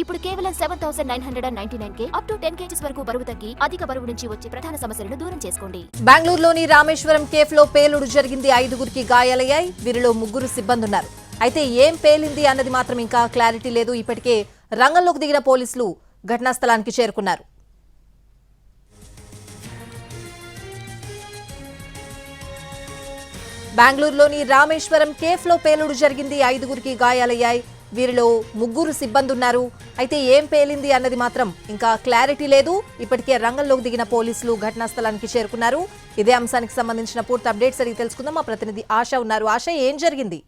ఇప్పుడు కేవలం 7,999 up to 10 kgs వరకు బరువు తగ్గి అధిక బరువు నుంచి వచ్చే ప్రధాన సమస్యలను దూరం చేసుకోండి. బెంగళూరులోని రామేశ్వరం కేఫ్ లో పేలుడు జరిగింది. 5గురికి గాయాలయ్యాయి. వీరిలో 3 సిబ్బంది ఉన్నారు. అయితే ఏం పేలింది అన్నది మాత్రం ఇంకా క్లారిటీ లేదు. ఇప్పటికే రంగంలోకి దిగిన పోలీసులు ఘటనా స్థలానికి చేరుకున్నారు. బెంగళూరులోని రామేశ్వరం కేఫ్ లో పేలుడు జరిగింది. 5గురికి గాయాలయ్యాయి. వీరిలో 3 సిబ్బంది ఉన్నారు. అయితే ఏం పేలింది అన్నది మాత్రం ఇంకా క్లారిటీ లేదు. ఇప్పటికే రంగంలోకి దిగిన పోలీసులు ఘటనా స్థలానికి చేరుకున్నారు. ఇదే అంశానికి సంబంధించిన పూర్తి అప్డేట్స్ అడిగి తెలుసుకుందాం. మా ప్రతినిధి ఆశ ఉన్నారు. ఆశ, ఏం జరిగింది?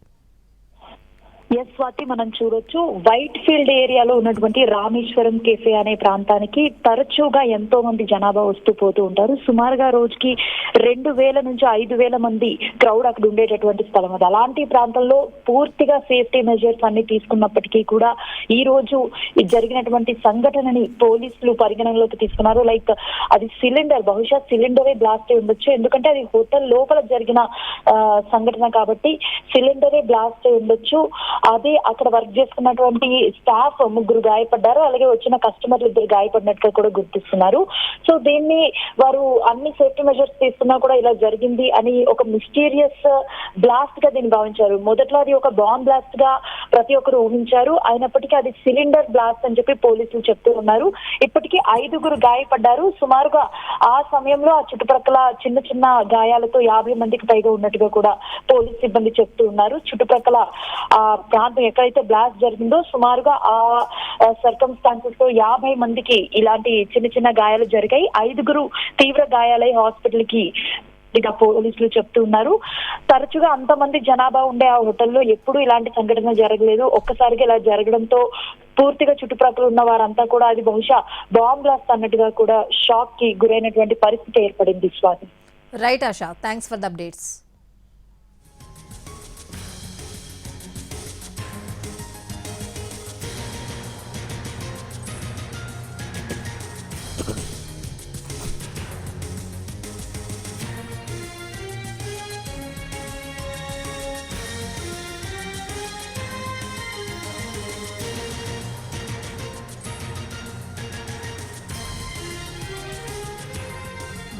ఎస్ స్వాతి, మనం చూడొచ్చు వైట్ ఫీల్డ్ ఏరియాలో ఉన్నటువంటి రామేశ్వరం కేఫే అనే ప్రాంతానికి తరచుగా ఎంతో మంది జనాభా వస్తూ పోతూ ఉంటారు. సుమారుగా రోజుకి 2,000 నుంచి 5,000 మంది క్రౌడ్ అక్కడ ఉండేటటువంటి స్థలం అది. అలాంటి ప్రాంతంలో పూర్తిగా సేఫ్టీ మెజర్స్ అన్ని తీసుకున్నప్పటికీ కూడా ఈ రోజు జరిగినటువంటి సంఘటనని పోలీసులు పరిగణనలోకి తీసుకున్నారు. లైక్ అది సిలిండర్, బహుశా సిలిండరే బ్లాస్ట్ అయి ఉండొచ్చు. ఎందుకంటే అది హోటల్ లోపల జరిగిన సంఘటన కాబట్టి సిలిండరే బ్లాస్ట్ అయి ఉండొచ్చు. అదే అక్కడ వర్క్ చేసుకున్నటువంటి స్టాఫ్ 3 గాయపడ్డారు. అలాగే వచ్చిన కస్టమర్లు 2 గాయపడినట్టుగా కూడా గుర్తిస్తున్నారు. సో దీన్ని వారు అన్ని సేఫ్టీ మెజర్స్ తీసుకున్నా కూడా ఇలా జరిగింది అని ఒక మిస్టీరియస్ బ్లాస్ట్ గా దీన్ని భావించారు. మొదట్లో అది ఒక బాంబ్ బ్లాస్ట్ గా ప్రతి ఒక్కరు ఊహించారు. అయినప్పటికీ అది సిలిండర్ బ్లాస్ట్ అని చెప్పి పోలీసులు చెప్తూ ఉన్నారు. ఇప్పటికీ 5గురు గాయపడ్డారు. సుమారుగా ఆ సమయంలో ఆ చుట్టుపక్కల చిన్న చిన్న గాయాలతో 50 మందికి పైగా ఉన్నట్టుగా కూడా పోలీస్ సిబ్బంది చెప్తూ ఉన్నారు. చుట్టుపక్కల ప్రాంతం ఎక్కడైతే బ్లాస్ట్ జరిగిందో సుమారుగా ఆ సర్కమ్స్టాన్సెస్ తో 50 మందికి ఇలాంటి చిన్న చిన్న గాయాలు జరిగాయి. 5గురు తీవ్ర గాయాలై హాస్పిటల్ కి పోలీసులు చెప్తూ ఉన్నారు. తరచుగా అంతమంది జనాభా ఉండే ఆ హోటల్లో ఎప్పుడు ఇలాంటి సంఘటన జరగలేదు. ఒక్కసారిగా ఇలా జరగడంతో పూర్తిగా చుట్టుప్రక్కల ఉన్న వారంతా కూడా అది బహుశా బాంబ్ బ్లాస్ట్ అన్నట్టుగా కూడా షాక్ కి గురైనటువంటి పరిస్థితి ఏర్పడింది. Swathi. Right ASHA, thanks for the updates.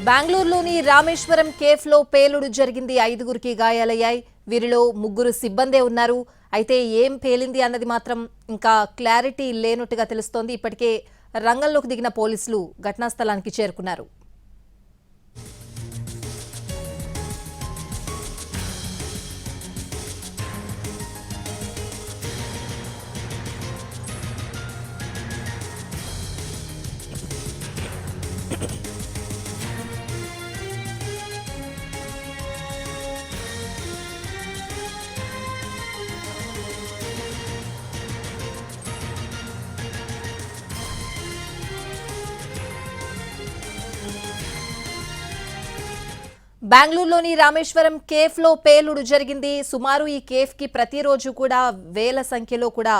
బెంగళూరులోని రామేశ్వరం కేఫ్ లో పేలుడు జరిగింది. 5గురికి గాయాలయ్యాయి. వీరిలో 3 సిబ్బందే ఉన్నారు. అయితే ఏం పేలింది అన్నది మాత్రం ఇంకా క్లారిటీ లేనట్టుగా తెలుస్తోంది. ఇప్పటికే రంగంలోకి దిగిన పోలీసులు ఘటనా స్థలానికి చేరుకున్నారు. బెంగళూరులోని రామేశ్వరం కేఫ్ లో పేలుడు జరిగింది. సుమారు ఈ కేఫ్ కి ప్రతిరోజు కూడా వేల సంఖ్యలో కూడా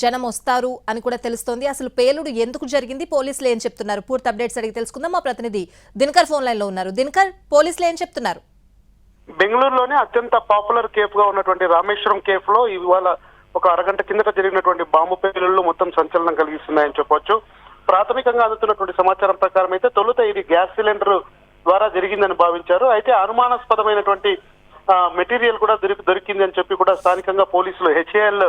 జనం వస్తారు అని కూడా తెలుస్తోంది. అసలు పేలుడు ఎందుకు జరిగింది, పోలీసులు ఏం చెప్తున్నారు, పూర్తి అప్డేట్స్ అడిగి తెలుసుకుందాం. మా ప్రతినిధి దినకర్ ఫోన్ లైన్ లో ఉన్నారు. దినకర్, పోలీసులు ఏం చెప్తున్నారు? బెంగళూరులోనే అత్యంత పాపులర్ కేఫ్ గా ఉన్నటువంటి రామేశ్వరం కేఫ్ లో ఇవాళ ఒక అరగంట కిందట జరిగినటువంటి బాంబు పేలుళ్లు మొత్తం సంచలనం కలిగిస్తున్నాయని చెప్పొచ్చు. ప్రాథమికంగా అందుతున్నటువంటి సమాచారం ప్రకారం అయితే తొలుత ఇది గ్యాస్ సిలిండర్ ద్వారా జరిగిందని భావించారు. అయితే అనుమానాస్పదమైనటువంటి మెటీరియల్ కూడా దొరికింది అని చెప్పి కూడా స్థానికంగా పోలీసులు హెచ్ఏఎల్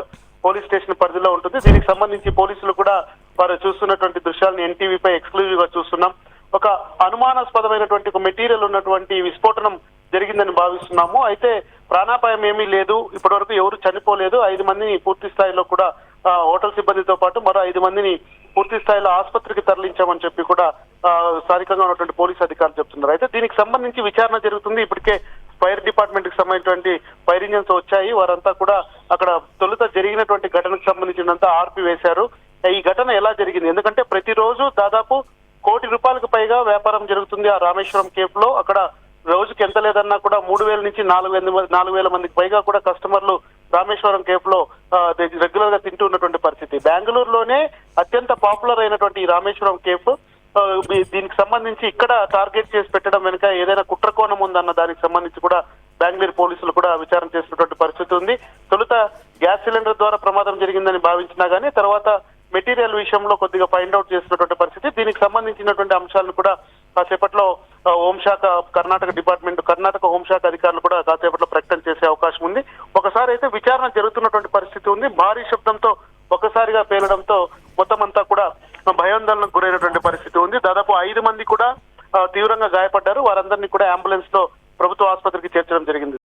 పోలీస్ స్టేషన్ పరిధిలో ఉంటుంది. దీనికి సంబంధించి పోలీసులు కూడా వారు చూస్తున్నటువంటి దృశ్యాలను ఎన్టీవీపై ఎక్స్క్లూజివ్ గా చూస్తున్నాం. ఒక అనుమానాస్పదమైనటువంటి ఒక మెటీరియల్ ఉన్నటువంటి విస్ఫోటనం జరిగిందని భావిస్తున్నాము. అయితే ప్రాణాపాయం ఏమీ లేదు, ఇప్పటి వరకు ఎవరు చనిపోలేదు. 5 మందిని పూర్తి స్థాయిలో కూడా హోటల్ సిబ్బందితో పాటు మరో 5 మందిని పూర్తి స్థాయిలో ఆసుపత్రికి తరలించామని చెప్పి కూడా స్థానికంగా ఉన్నటువంటి పోలీసు అధికారులు చెప్తున్నారు. అయితే దీనికి సంబంధించి విచారణ జరుగుతుంది. ఇప్పటికే ఫైర్ డిపార్ట్మెంట్ కి సంబంధించినటువంటి ఫైర్ ఇంజన్స్ వచ్చాయి. వారంతా కూడా అక్కడ తొలుత జరిగినటువంటి ఘటనకు సంబంధించినంత ఆర్పివేశారు. ఈ ఘటన ఎలా జరిగింది, ఎందుకంటే ప్రతిరోజు దాదాపు ₹1,00,00,000 పైగా వ్యాపారం జరుగుతుంది ఆ రామేశ్వరం కేఫ్ లో. అక్కడ రోజుకి ఎంత లేదన్నా కూడా 3,000 నుంచి 4,000 మందికి పైగా కూడా కస్టమర్లు రామేశ్వరం కేఫ్ లో రెగ్యులర్ గా తింటూ ఉన్నటువంటి పరిస్థితి. బెంగళూరులోనే అత్యంత పాపులర్ అయినటువంటి ఈ రామేశ్వరం కేఫ్ దీనికి సంబంధించి ఇక్కడ టార్గెట్ చేసి పెట్టడం వెనుక ఏదైనా కుట్రకోణం ఉందన్న దానికి సంబంధించి కూడా బెంగళూరు పోలీసులు కూడా విచారణ చేసినటువంటి పరిస్థితి ఉంది. తొలుత గ్యాస్ సిలిండర్ ద్వారా ప్రమాదం జరిగిందని భావించినా గానీ తర్వాత మెటీరియల్ విషయంలో కొద్దిగా ఫైండ్ అవుట్ చేసినటువంటి పరిస్థితి. దీనికి సంబంధించినటువంటి అంశాలను కూడా కాసేపట్లో హోంశాఖ కర్ణాటక హోంశాఖ అధికారులు కూడా కాసేపట్లో ప్రకటన చేసే అవకాశం ఉంది. ఒకసారి అయితే విచారణ జరుగుతున్నటువంటి పరిస్థితి ఉంది. భారీ శబ్దంతో ఒక్కసారిగా పేలడంతో మొత్తం అంతా కూడా భయాందోళనకు గురైనటువంటి పరిస్థితి ఉంది. దాదాపు 5 మంది కూడా తీవ్రంగా గాయపడ్డారు. వారందరినీ కూడా అంబులెన్స్ లో ప్రభుత్వ ఆసుపత్రికి చేర్చడం జరిగింది.